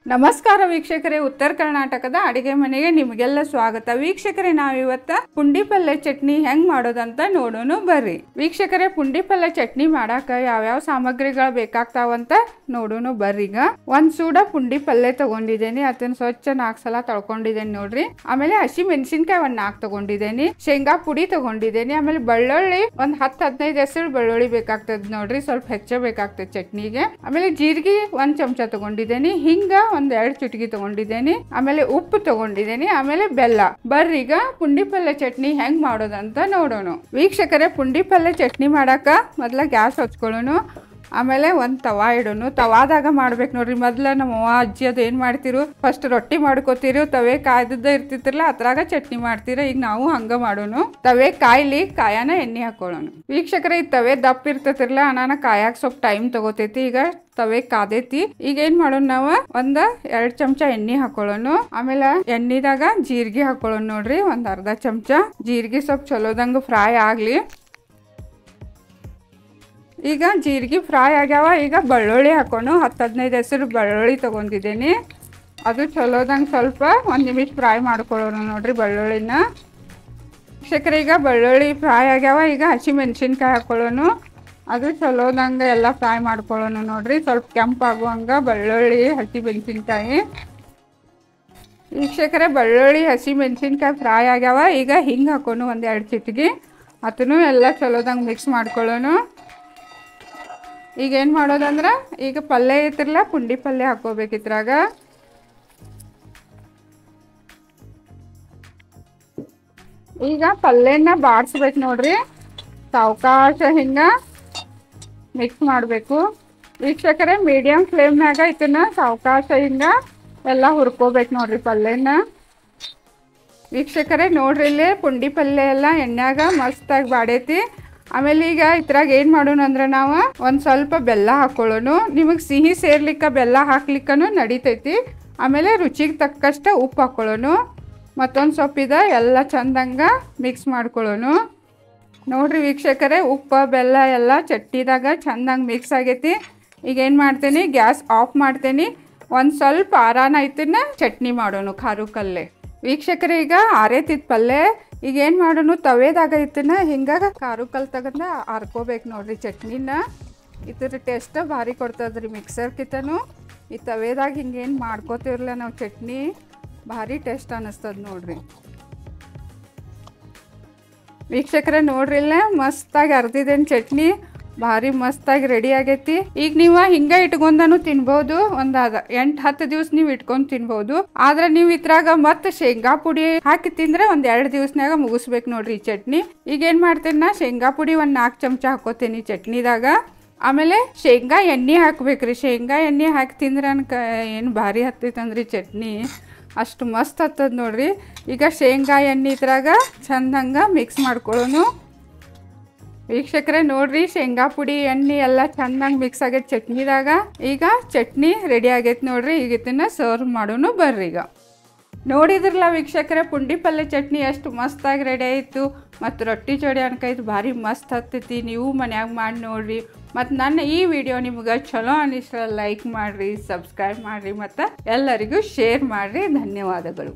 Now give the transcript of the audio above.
ನಮಸ್ಕಾರ ವೀಕ್ಷಕರೇ, ಉತ್ತರ ಕರ್ನಾಟಕದ ಅಡಿಗೆ ಮನೆಗೆ ನಿಮಗೆಲ್ಲ ಸ್ವಾಗತ. ವೀಕ್ಷಕರೇ, ನಾವಿವತ್ತ ಪುಂಡಿ ಪಲ್ಲೆ ಚಟ್ನಿ ಹೆಂಗ್ ಮಾಡೋದಂತ ನೋಡೋಣ ಬರ್ರಿ. ವೀಕ್ಷಕರೇ, ಪುಂಡಿ ಪಲ್ಲೆ ಚಟ್ನಿ ಮಾಡಾಕ ಯಾವ್ಯಾವ ಸಾಮಗ್ರಿಗಳು ಬೇಕಾಗ್ತಾವಂತ ನೋಡೋಣ ಬರ್ರಿ. ಈಗ ಒಂದ್ ಸೂಡ ಪುಂಡಿ ಪಲ್ಲೆ ತಗೊಂಡಿದ್ದೇನೆ, ಅದನ್ನ ಸ್ವಚ್ಛ 4 ಸಲ ತೊಳ್ಕೊಂಡಿದ್ದೇನೆ ನೋಡ್ರಿ. ಆಮೇಲೆ ಹಸಿ ಮೆಣಸಿನ್ಕಾಯಿ ಒಂದ್ 4 ತಗೊಂಡಿದ್ದೇನೆ, ಶೇಂಗಾ ಪುಡಿ ತಗೊಂಡಿದ್ದೇನೆ, ಆಮೇಲೆ ಬೆಳ್ಳುಳ್ಳಿ ಒಂದ್ 10-15 ಹೆಸರು ಬೆಳ್ಳುಳ್ಳಿ ಬೇಕಾಗ್ತದ ನೋಡ್ರಿ, ಸ್ವಲ್ಪ ಹೆಚ್ಚ ಬೇಕಾಗ್ತದೆ ಚಟ್ನಿಗೆ. ಆಮೇಲೆ ಜೀರಿಗೆ 1 ಚಮಚ ತಗೊಂಡಿದ್ದೇನೆ, ಹಿಂಗ ಒಂದ್ 2 ಚುಟುಕಿ ತಗೊಂಡಿದ್ದೇನೆ, ಆಮೇಲೆ ಉಪ್ಪು ತಗೊಂಡಿದ್ದೇನೆ, ಆಮೇಲೆ ಬೆಲ್ಲ. ಬರ್ರಿ ಈಗ ಪುಂಡಿ ಪಲ್ಲೆ ಚಟ್ನಿ ಹೆಂಗ್ ಮಾಡೋದಂತ ನೋಡೋಣ. ವೀಕ್ಷಕರೇ, ಪುಂಡಿ ಪಲ್ಲೆ ಚಟ್ನಿ ಮಾಡಾಕ ಮೊದ್ಲ ಗ್ಯಾಸ್ ಹಚ್ಕೊಳ್ಳೋಣ, ಆಮೇಲೆ ಒಂದ್ ತವಾ ಇಡೋಣ. ತವಾದಾಗ ಮಾಡ್ಬೇಕು ನೋಡ್ರಿ. ಮೊದ್ಲ ನಮ್ಮ ಅವ್ವ ಅಜ್ಜಿ ಅದು ಏನ್ ಮಾಡ್ತಿರು, ಫಸ್ಟ್ ರೊಟ್ಟಿ ಮಾಡ್ಕೋತಿರು, ತವೆ ಕಾಯ್ದದ್ದ ಇರ್ತಿತ್ರಲ್ಲ ಅದ್ರಾಗ ಚಟ್ನಿ ಮಾಡ್ತೀರ. ಈಗ ನಾವು ಹಂಗ ಮಾಡೋಣ. ತವೆ ಕಾಯ್ಲಿ, ಕಾಯಾನ ಎಣ್ಣೆ ಹಾಕೊಳ್ಳೋಣ. ವೀಕ್ಷಕರೇ, ಈ ತವೆ ದಪ್ಪ ಇರ್ತತಿರ್ಲ, ಅನಾನ ಕಾಯಾಕ ಸ್ವಲ್ಪ ಟೈಮ್ ತಗೋತೈತಿ. ಈಗ ತವೆ ಕಾದೈತಿ. ಈಗ ಏನ್ ಮಾಡೋಣ, ನಾವು 2 ಚಮಚ ಎಣ್ಣೆ ಹಾಕೊಳ್ಳೋಣ. ಆಮೇಲೆ ಎಣ್ಣಿದಾಗ ಜೀರಿಗೆ ಹಾಕೊಳ್ಳೋಣ ನೋಡ್ರಿ, ಒಂದ್ ಅರ್ಧ ಚಮಚ. ಜೀರಿಗೆ ಸ್ವಲ್ಪ ಚಲೋದಂಗ ಫ್ರೈ ಆಗ್ಲಿ. ಈಗ ಜೀರಿಗೆ ಫ್ರೈ ಆಗ್ಯಾವ. ಈಗ ಬೆಳ್ಳುಳ್ಳಿ ಹಾಕೋಣ. 10-15 ಹೆಸರು ಬೆಳ್ಳುಳ್ಳಿ ತಗೊಂಡಿದ್ದೇನೆ, ಅದು ಚಲೋದಂಗೆ ಸ್ವಲ್ಪ 1 ನಿಮಿಷ ಫ್ರೈ ಮಾಡ್ಕೊಳ್ಳೋಣ ನೋಡ್ರಿ ಬೆಳ್ಳುಳ್ಳಿನ. ವೀಕ್ಷಕರೇ, ಈಗ ಬೆಳ್ಳುಳ್ಳಿ ಫ್ರೈ ಆಗ್ಯಾವ. ಈಗ ಹಸಿ ಮೆಣಸಿನ್ಕಾಯಿ ಹಾಕೊಳ್ಳೋಣ, ಅದು ಚಲೋದಂಗೆ ಎಲ್ಲ ಫ್ರೈ ಮಾಡ್ಕೊಳ್ಳೋಣ ನೋಡ್ರಿ, ಸ್ವಲ್ಪ ಕೆಂಪಾಗುವಂಗ ಬೆಳ್ಳುಳ್ಳಿ ಹಸಿ ಮೆಣಸಿನ್ಕಾಯಿ. ವೀಕ್ಷಕರೇ, ಬೆಳ್ಳುಳ್ಳಿ ಹಸಿ ಮೆಣಸಿನ್ಕಾಯಿ ಫ್ರೈ ಆಗ್ಯಾವ. ಈಗ ಹಿಂಗೆ ಹಾಕೋಣ ಒಂದ್ 2 ಚಿಟಿಕೆ, ಅದನ್ನು ಎಲ್ಲ ಚಲೋದಂಗೆ ಮಿಕ್ಸ್ ಮಾಡ್ಕೊಳ್ಳೋಣ. ಈಗ ಏನು ಮಾಡೋದಂದ್ರೆ, ಈಗ ಪಲ್ಯ ಐತಿರಲ್ಲ, ಪುಂಡಿ ಪಲ್ಯ ಹಾಕೋಬೇಕಿದ್ರಾಗ. ಈಗ ಪಲ್ಯನ ಬಾಡಿಸ್ಬೇಕು ನೋಡ್ರಿ, ಸಾವಕಾಶ ಹಿಂಗ ಮಿಕ್ಸ್ ಮಾಡಬೇಕು. ವೀಕ್ಷಕರೇ, ಮೀಡಿಯಂ ಫ್ಲೇಮ್ನಾಗ ಇದನ್ನ ಸಾವಕಾಶ ಹಿಂಗ ಎಲ್ಲ ಹುರ್ಕೋಬೇಕು ನೋಡ್ರಿ ಪಲ್ಯನ. ವೀಕ್ಷಕರೇ, ನೋಡ್ರಿ ಇಲ್ಲಿ ಪುಂಡಿ ಪಲ್ಯ ಎಲ್ಲ ಎಣ್ಣೆಯಾಗ ಮಸ್ತಾಗಿ ಬಾಡೈತಿ. ಆಮೇಲೆ ಈಗ ಇದ್ರಾಗ ಏನು ಮಾಡೋಣ ಅಂದ್ರೆ, ನಾವು ಒಂದು ಸ್ವಲ್ಪ ಬೆಲ್ಲ ಹಾಕೊಳ್ಳೋಣ. ನಿಮಗೆ ಸಿಹಿ ಸೇರ್ಲಿಕ್ಕೆ ಬೆಲ್ಲ ಹಾಕ್ಲಿಕ್ಕೂ ನಡಿತೈತಿ. ಆಮೇಲೆ ರುಚಿಗೆ ತಕ್ಕಷ್ಟ ಉಪ್ಪು ಹಾಕೊಳ್ಳೋಣ. ಮತ್ತೊಂದು ಸ್ವಲ್ಪ ಎಲ್ಲ ಚಂದಂಗ ಮಿಕ್ಸ್ ಮಾಡ್ಕೊಳ್ಳೋಣ. ನೋಡ್ರಿ ವೀಕ್ಷಕರೇ, ಉಪ್ಪು ಬೆಲ್ಲ ಎಲ್ಲ ಚಟ್ನಿದಾಗ ಚಂದಂಗೆ ಮಿಕ್ಸ್ ಆಗೈತಿ. ಈಗ ಏನು ಮಾಡ್ತೀನಿ, ಗ್ಯಾಸ್ ಆಫ್ ಮಾಡ್ತೀನಿ. ಒಂದು ಸ್ವಲ್ಪ ಆರಾನ ಐತನ್ನ ಚಟ್ನಿ ಮಾಡೋಣ ಖಾರಕ್ಕಲ್ಲೇ. ವೀಕ್ಷಕರೇ, ಈಗ ಆರೈತಿತ್ತು ಪಲ್ಯ. ಈಗ ಏನು ಮಾಡೋಣ, ತವೆದಾಗ ಐತನ್ನ ಹಿಂಗಾಗ ಖಾರಕ್ಕಲ್ ತಗೊಂಡು ಹರ್ಕೋಬೇಕು ನೋಡ್ರಿ ಚಟ್ನಿನ. ಇದ್ರ ಟೇಸ್ಟ್ ಭಾರಿ ಕೊಡ್ತದ್ರಿ ಮಿಕ್ಸರ್ಕಿತನು. ಈ ತವೆದಾಗ ಹಿಂಗೇನು ಮಾಡ್ಕೋತೀವ್ರಲ್ಲ ನಾವು ಚಟ್ನಿ, ಭಾರಿ ಟೇಸ್ಟ್ ಅನ್ನಿಸ್ತದ ನೋಡ್ರಿ. ವೀಕ್ಷಕರೇ, ನೋಡ್ರಿ ಇಲ್ಲ ಮಸ್ತಾಗಿ ಅರ್ದಿದ್ದೇನೆ ಚಟ್ನಿ, ಭಾರಿ ಮಸ್ತಾಗಿ ರೆಡಿ ಆಗೈತಿ. ಈಗ ನೀವು ಹಿಂಗ ಇಟ್ಕೊಂಡನು ತಿನ್ಬಹುದು. ಒಂದು 8-10 ದಿವಸ ನೀವು ಇಟ್ಕೊಂಡು ತಿನ್ಬಹುದು. ಆದ್ರೆ ನೀವು ಇದ್ರಾಗ ಮತ್ತೆ ಶೇಂಗಾ ಪುಡಿ ಹಾಕಿ ತಿಂದ್ರೆ ಒಂದು 2 ದಿವಸನಾಗ ಮುಗಿಸ್ಬೇಕು ನೋಡ್ರಿ ಈ ಚಟ್ನಿ. ಈಗ ಏನ್ ಮಾಡ್ತೇನೆ ನಾ, ಶೇಂಗಾ ಪುಡಿ ಒಂದು 4 ಚಮಚ ಹಾಕೋತೀನಿ ಚಟ್ನಿದಾಗ. ಆಮೇಲೆ ಶೇಂಗಾ ಎಣ್ಣೆ ಹಾಕ್ಬೇಕ್ರಿ. ಶೇಂಗಾ ಎಣ್ಣೆ ಹಾಕಿ ತಿಂದ್ರೆ ಏನು ಭಾರಿ ಹತ್ತೈತಂದ್ರಿ ಚಟ್ನಿ, ಅಷ್ಟು ಮಸ್ತ್ ಹತ್ತದ ನೋಡ್ರಿ. ಈಗ ಶೇಂಗಾ ಎಣ್ಣೆ ಇದ್ರಾಗ ಚಂದಂಗ ಮಿಕ್ಸ್ ಮಾಡ್ಕೊಳ್ಳೋಣ. ವೀಕ್ಷಕರೇ, ನೋಡ್ರಿ ಶೇಂಗಾ ಪುಡಿ ಎಣ್ಣೆ ಎಲ್ಲ ಚಂದಂಗೆ ಮಿಕ್ಸ್ ಆಗೈತೆ ಚಟ್ನಿದಾಗ. ಈಗ ಚಟ್ನಿ ರೆಡಿ ಆಗೈತೆ ನೋಡ್ರಿ. ಈಗ ಇದನ್ನ ಸರ್ವ್ ಮಾಡೋಣ ಬರ್ರಿ. ಈಗ ನೋಡಿದ್ರಲ್ಲ ವೀಕ್ಷಕರೇ, ಪುಂಡಿ ಪಲ್ಯ ಚಟ್ನಿ ಎಷ್ಟು ಮಸ್ತಾಗಿ ರೆಡಿ ಆಯಿತು. ಮತ್ತು ರೊಟ್ಟಿ ಜೋಡಿ ಅನ್ಕೈತು ಭಾರಿ ಮಸ್ತ್ ಹತ್ತೈತಿ. ನೀವು ಮನ್ಯಾಗ ಮಾಡಿ ನೋಡ್ರಿ. ಮತ್ತು ನನ್ನ ಈ ವಿಡಿಯೋ ನಿಮ್ಗೆ ಚಲೋ ಅನಿಸ್ರ ಲೈಕ್ ಮಾಡಿರಿ, ಸಬ್ಸ್ಕ್ರೈಬ್ ಮಾಡಿರಿ, ಮತ್ತು ಎಲ್ಲರಿಗೂ ಶೇರ್ ಮಾಡಿರಿ. ಧನ್ಯವಾದಗಳು.